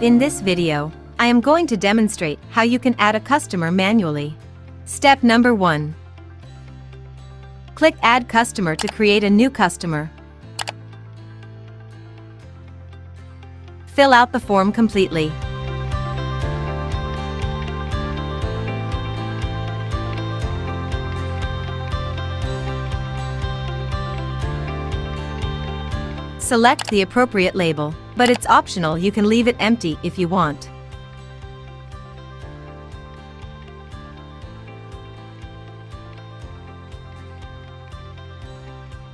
In this video, I am going to demonstrate how you can add a customer manually. Step number 1. Click Add Customer to create a new customer. Fill out the form completely. Select the appropriate label, but it's optional, you can leave it empty if you want.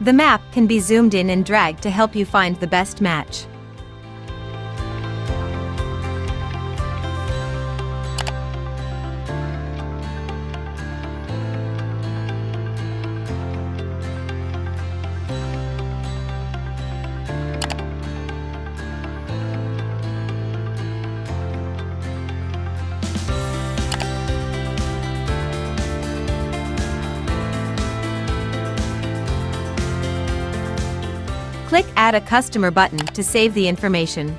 The map can be zoomed in and dragged to help you find the best match. Click Add a Customer button to save the information.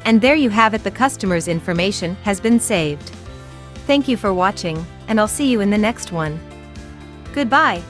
And there you have it, the customer's information has been saved. Thank you for watching, and I'll see you in the next one. Goodbye.